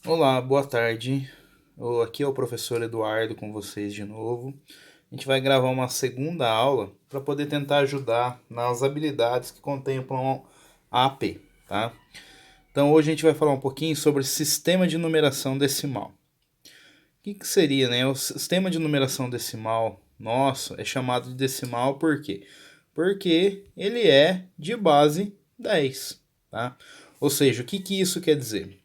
Olá, boa tarde. Aqui é o professor Eduardo com vocês de novo. A gente vai gravar uma segunda aula para poder tentar ajudar nas habilidades que contemplam a AP, tá? Então hoje a gente vai falar um pouquinho sobre sistema de numeração decimal. O que seria, né? O sistema de numeração decimal nosso é chamado de decimal por quê? Porque ele é de base 10, tá? Ou seja, o que isso quer dizer?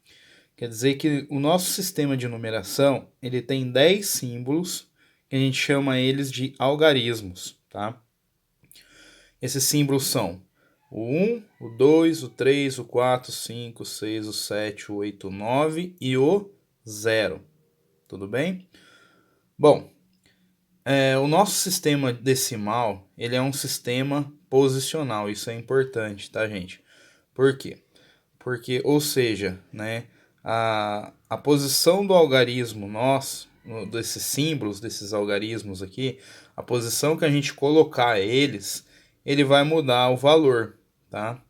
Quer dizer que o nosso sistema de numeração ele tem 10 símbolos que a gente chama eles de algarismos, tá? Esses símbolos são o 1, o 2, o 3, o 4, o 5, o 6, o 7, o 8, o 9 e o 0. Tudo bem? Bom, o nosso sistema decimal ele é um sistema posicional. Isso é importante, tá, gente? Por quê? Porque, ou seja, né, a posição do algarismo nosso, desses símbolos, desses algarismos aqui, a posição que a gente colocar eles, ele vai mudar o valor, tá?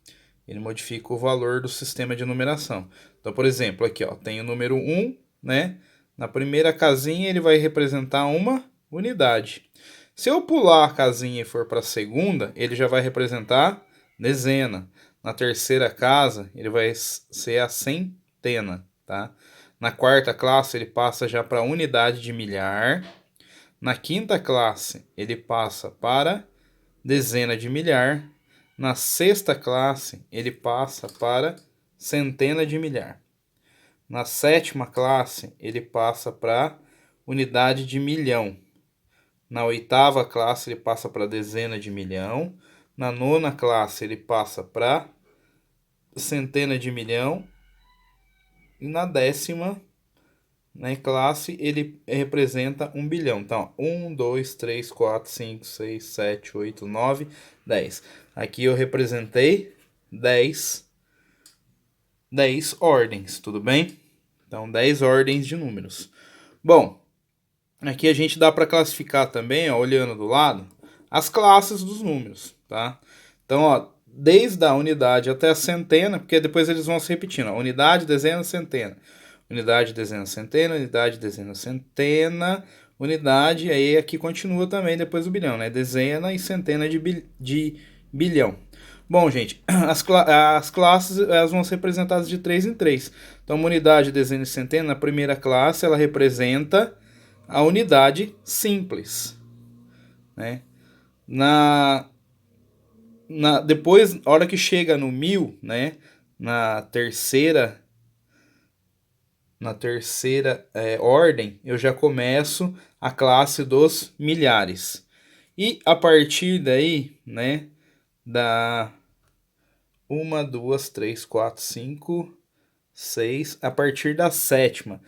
Ele modifica o valor do sistema de numeração. Então, por exemplo, aqui ó, tem o número 1, né? Na primeira casinha ele vai representar uma unidade. Se eu pular a casinha e for para a segunda, ele já vai representar dezena. Na terceira casa, ele vai ser a centena, tá? Na quarta classe, ele passa já para a unidade de milhar. Na quinta classe, ele passa para dezena de milhar. Na sexta classe, ele passa para centena de milhar. Na sétima classe, ele passa para unidade de milhão. Na oitava classe, ele passa para dezena de milhão. Na nona classe, ele passa para centena de milhão. E na décima, né, classe, ele representa 1 bilhão. Então, 1, 2, 3, 4, 5, 6, 7, 8, 9, 10. Aqui eu representei 10 ordens, tudo bem? Então, 10 ordens de números. Bom, aqui a gente dá para classificar também, ó, olhando do lado, as classes dos números, tá? Então, ó, desde a unidade até a centena, porque depois eles vão se repetindo, ó, unidade, dezena, centena. Unidade, dezena, centena, unidade, dezena, centena, unidade, aí aqui continua também depois o bilhão, né? Dezena e centena de bilhão. Bom, gente, as classes elas vão ser representadas de 3 em 3. Então, uma unidade, dezena e centena, na primeira classe, ela representa a unidade simples, né? Depois, a hora que chega no 1000, né? Na terceira ordem, eu já começo a classe dos milhares. E a partir daí, né, da 1, 2, 3, 4, 5, 6, a partir da sétima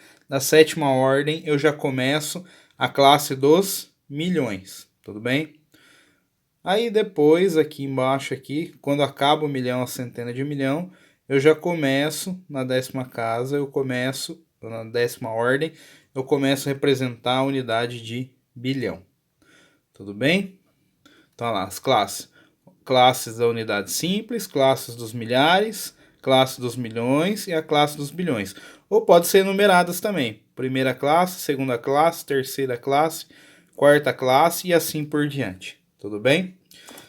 ordem, eu já começo a classe dos milhões, tudo bem? Aí depois, aqui embaixo, aqui, quando acaba o milhão, a centena de milhão, eu já começo na décima casa, na décima ordem, eu começo a representar a unidade de bilhão. Tudo bem? Então, lá, as classes. Classes da unidade simples, classes dos milhares, classe dos milhões e a classe dos bilhões. Ou pode ser numeradas também. Primeira classe, segunda classe, terceira classe, quarta classe e assim por diante. Tudo bem?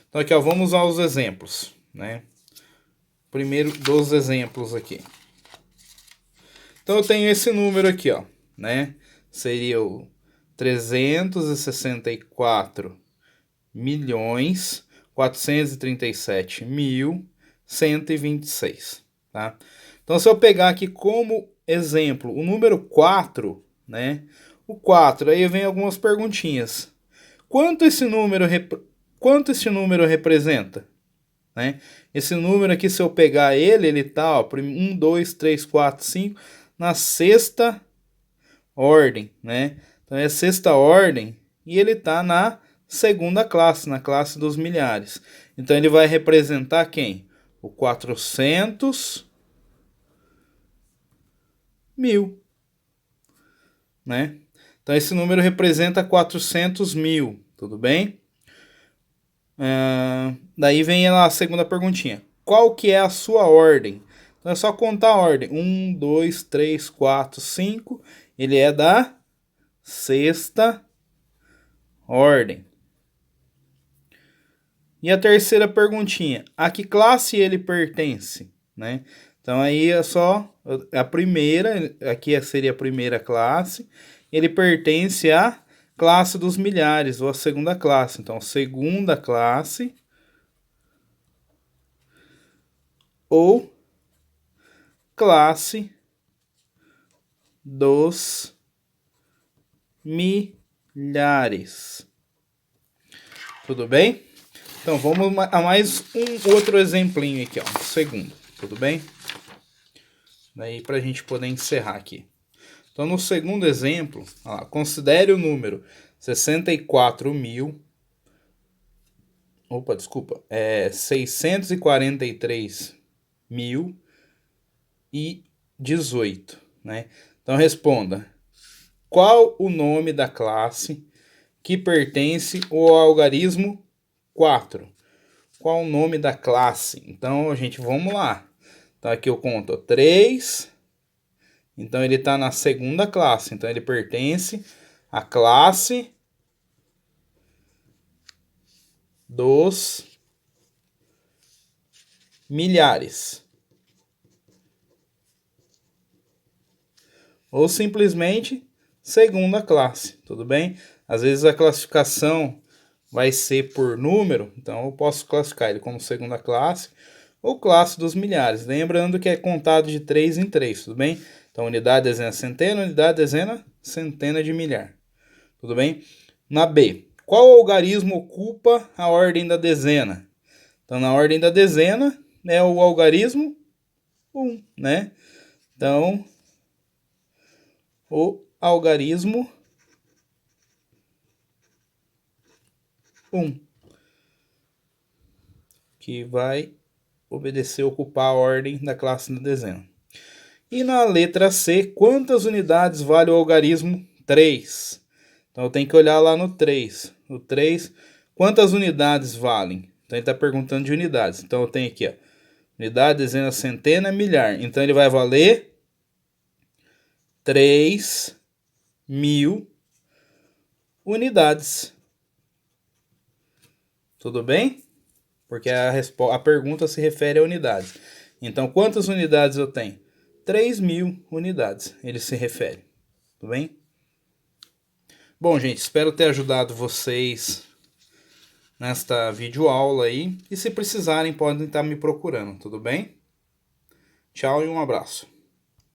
Então aqui ó, vamos aos exemplos, né? Primeiro dos exemplos aqui. Então eu tenho esse número aqui, ó, né? Seria o 364 milhões 437 mil 126, tá? Então se eu pegar aqui como exemplo o número 4, né? O 4, aí vem algumas perguntinhas. Quanto esse número representa? Né? Esse número aqui, se eu pegar ele tá, ó, 1, 2, 3, 4, 5, na sexta ordem, né? Então é a sexta ordem e ele tá na segunda classe, na classe dos milhares. Então ele vai representar quem? O 400 mil, né? Então esse número representa 400 mil, tudo bem? Daí vem a segunda perguntinha. Qual que é a sua ordem? Então é só contar a ordem. 1, 2, 3, 4, 5. Ele é da sexta ordem. E a terceira perguntinha, a que classe ele pertence, né? Então aí é só a primeira, aqui seria a primeira classe, ele pertence à classe dos milhares, ou a segunda classe. Então, segunda classe ou classe dos milhares. Tudo bem? Então, vamos a mais um outro exemplinho aqui, ó. Segundo, tudo bem? Daí, para a gente poder encerrar aqui. Então, no segundo exemplo, ó, considere o número 64.000... Opa, desculpa. 643.018, né? Então, responda. Qual o nome da classe que pertence ao algarismo 4? Qual o nome da classe? Então, gente, vamos lá. Então, aqui eu conto 3. Então, ele está na segunda classe. Então, ele pertence à classe dos milhares. Ou simplesmente segunda classe, tudo bem? Às vezes a classificação vai ser por número, então eu posso classificar ele como segunda classe ou classe dos milhares. Lembrando que é contado de 3 em 3, tudo bem? Então unidade, dezena, centena, unidade, dezena, centena de milhar. Tudo bem? Na B, qual algarismo ocupa a ordem da dezena? Então na ordem da dezena é o algarismo 1, né? Então o algarismo 1, que vai obedecer ocupar a ordem da classe da dezena. E na letra C, quantas unidades vale o algarismo 3? Então eu tenho que olhar lá no 3. O 3, quantas unidades valem? Então ele está perguntando de unidades. Então eu tenho aqui, ó, unidade, dezena, centena, milhar. Então ele vai valer 3.000 unidades. Tudo bem? Porque a pergunta se refere a unidades. Então, quantas unidades eu tenho? 3.000 unidades, ele se refere. Tudo bem? Bom, gente, espero ter ajudado vocês nesta videoaula aí. E se precisarem, podem estar me procurando, tudo bem? Tchau e um abraço.